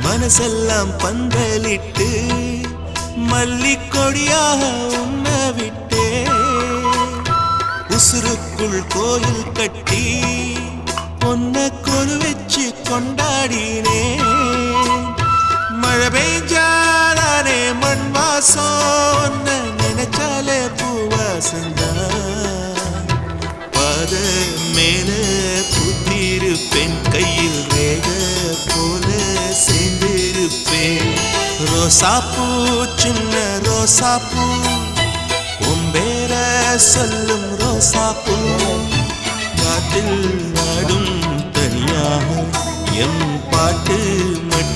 மனசெல்லாம் பந்தலிட்டு மல்லிக்கொடியாக உன்ன விட்டே உசுருக்குள் கோயில் கட்டி பொன்ன கொலு வச்சு கொண்டாடினே மழை பெய்ஞ்சாலே மண் வாசம் நினைச்சாலே பூவாசந்தா பாத மேல பூத்திருப்பேன் கையில் ரேக போல சேர்ந்திருப்பேன் ரோசாப்பூ சின்ன ரோசாப்பூ உம்பேர சொல்லும் ரோசாப்பூ காட்டில் நாடும் தனியாக எம் பாட்டு மட்டும்